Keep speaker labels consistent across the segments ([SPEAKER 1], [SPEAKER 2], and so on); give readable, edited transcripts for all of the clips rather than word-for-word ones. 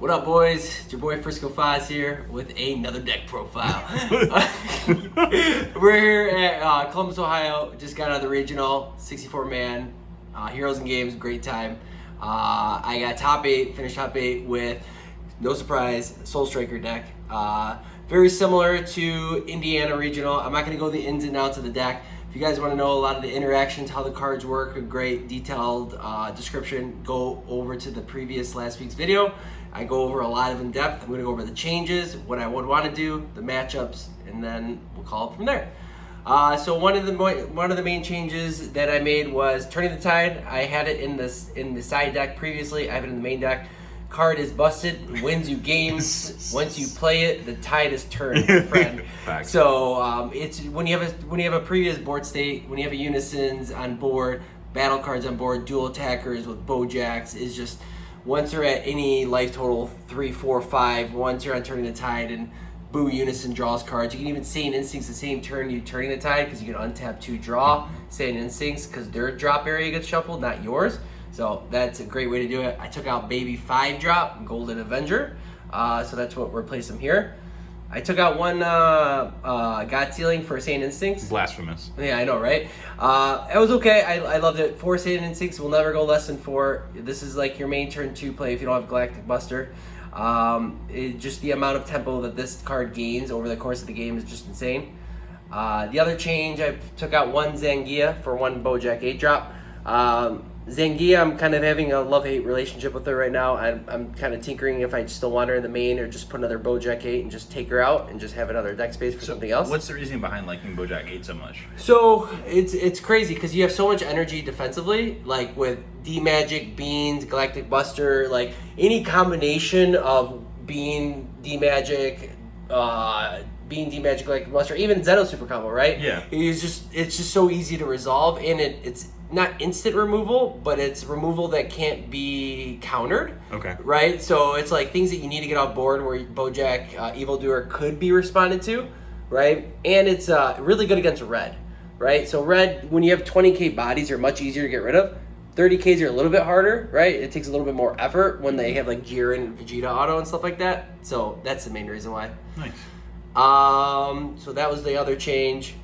[SPEAKER 1] What up, boys? It's your boy Frisco Fahs here with another deck profile. We're here at Columbus, Ohio. Just got out of the regional, 64-man, Heroes and Games, great time. I got top 8, finished top 8 with, no surprise, Soul Striker deck. Very similar to Indiana Regional. I'm not going to go the ins and outs of the deck. If you guys want to know a lot of the interactions, how the cards work, a great detailed description, go over to the last week's video. I go over a lot of in depth. I'm going to go over the changes, what I would want to do, the matchups, and then we'll call it from there. So one of the main changes that I made was Turning the Tide. I had it in the side deck previously. I have it in the main deck. Card is busted, wins you games. Once you play it, the tide is turned, my friend. So it's when you have a previous board state, when you have a Unisons on board, battle cards on board, dual attackers with Bojacks, is just once they're at any life total 3, 4, 5. Once you're on Turning the Tide and Boo Unison draws cards. You can even Saiyan Instincts the same turn you Turning the Tide because you can untap 2 draw Saiyan Instincts because their drop area gets shuffled, not yours. So that's a great way to do it. I took out Baby 5-drop, Golden Avenger. So that's what replaced them here. I took out one God Sealing for Saiyan Instincts.
[SPEAKER 2] Blasphemous.
[SPEAKER 1] Yeah, I know, right? It was okay. I loved it. 4 Saiyan Instincts will never go less than 4. This is like your main turn 2 play if you don't have Galactic Buster. Just the amount of tempo that this card gains over the course of the game is just insane. The other change, I took out one Zangia for one Bojack 8-drop. Zangia, I'm kind of having a love-hate relationship with her right now. I'm kind of tinkering if I still want her in the main or just put another Bojack 8 and just take her out and just have another deck space for something else.
[SPEAKER 2] What's the reasoning behind liking Bojack 8 so much?
[SPEAKER 1] So it's crazy because you have so much energy defensively, like with D-Magic, Beans, Galactic Buster, like any combination of Bean, D-Magic, Galactic Buster, even Zeno Super Combo, right?
[SPEAKER 2] Yeah.
[SPEAKER 1] It's just so easy to resolve, and it's not instant removal, but it's removal that can't be countered.
[SPEAKER 2] Okay.
[SPEAKER 1] Right? So it's like things that you need to get off board where Bojack Evildoer could be responded to, right? And it's really good against red, right? So red, when you have 20k bodies, they're much easier to get rid of. 30ks are a little bit harder, right? It takes a little bit more effort when they have like Jiren and Vegeta auto and stuff like that. So that's the main reason why.
[SPEAKER 2] Nice.
[SPEAKER 1] So that was the other change.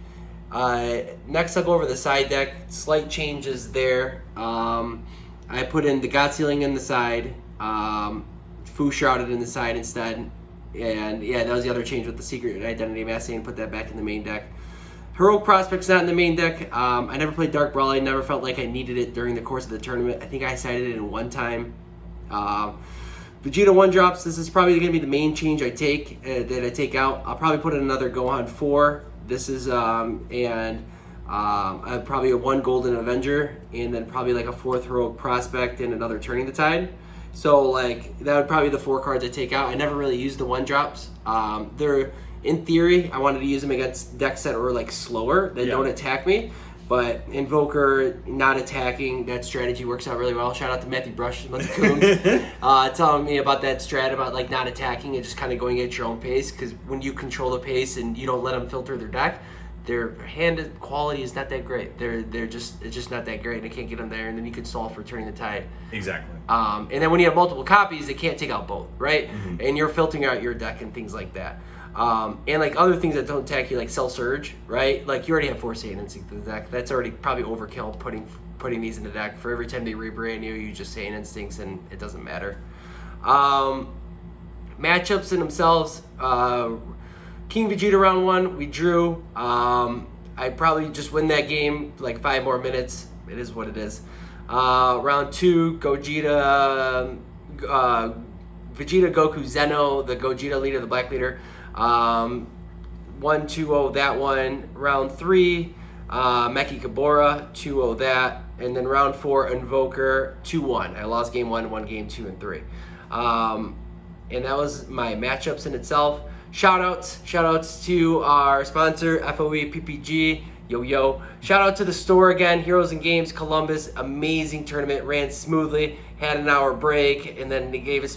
[SPEAKER 1] Next I'll go over the side deck. Slight changes there. I put in the God Sealing in the side, Fu Shrouded in the side instead, and yeah, that was the other change with the Secret Identity Massing, and put that back in the main deck. Heroic Prospect's not in the main deck. I never played Dark Brawl. I never felt like I needed it during the course of the tournament. I think I sided it in one time. Vegeta 1-drops, this is probably going to be the main change I take, that I take out. I'll probably put in another Gohan 4. This is, probably a 1 Golden Avenger, and then probably like a 4th Heroic Prospect and another Turning the Tide. So like, that would probably be the 4 cards I take out. I never really used the 1-drops. They're, in theory, I wanted to use them against decks that were like slower, that don't attack me. But Invoker not attacking, that strategy works out really well. Shout out to Matthew Brush, telling me about that strat about like not attacking and just kind of going at your own pace. Because when you control the pace and you don't let them filter their deck, their hand quality is not that great. It's just not that great, and I can't get them there. And then you can solve for Turning the Tide.
[SPEAKER 2] Exactly.
[SPEAKER 1] And then when you have multiple copies, they can't take out both, right? Mm-hmm. And you're filtering out your deck and things like that. And like other things that don't attack you, like Cell Surge, right? Like you already have 4 Saiyan Instincts in the deck. That's already probably overkill putting these in the deck. For every time they rebrand you just Saiyan Instincts and it doesn't matter. Matchups in themselves, King Vegeta round 1, we drew. I probably just win that game like 5 more minutes. It is what it is. Round 2, Vegeta, Goku, Zeno, the Gogeta leader, the black leader. 1-2-0 that one. Round 3, Meki Kabora, 2-0 that. And then round 4, Invoker, 2-1. I lost game 1, won game 2 and 3. And that was my matchups in itself. Shoutouts to our sponsor, FOE PPG. Yo. Shout out to the store again, Heroes and Games Columbus. Amazing tournament, ran smoothly, had an hour break, and then they gave us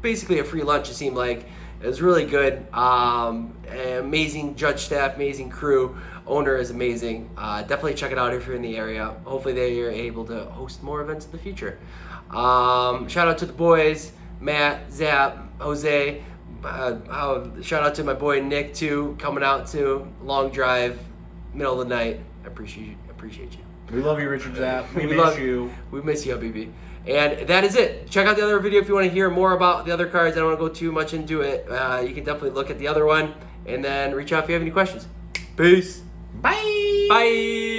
[SPEAKER 1] basically a free lunch, it seemed like. It was really good. Amazing judge staff, amazing crew. Owner is amazing. Definitely check it out if you're in the area. Hopefully they are able to host more events in the future. Shout out to the boys. Matt, Zap, Jose. Shout out to my boy Nick too, coming out to long drive, middle of the night. I appreciate you.
[SPEAKER 2] We love you, Richard Zapp. We
[SPEAKER 1] love
[SPEAKER 2] miss you.
[SPEAKER 1] We miss you, Habibi. And that is it. Check out the other video if you want to hear more about the other cards. I don't want to go too much into it. You can definitely look at the other one and then reach out if you have any questions. Peace.
[SPEAKER 2] Bye.
[SPEAKER 1] Bye.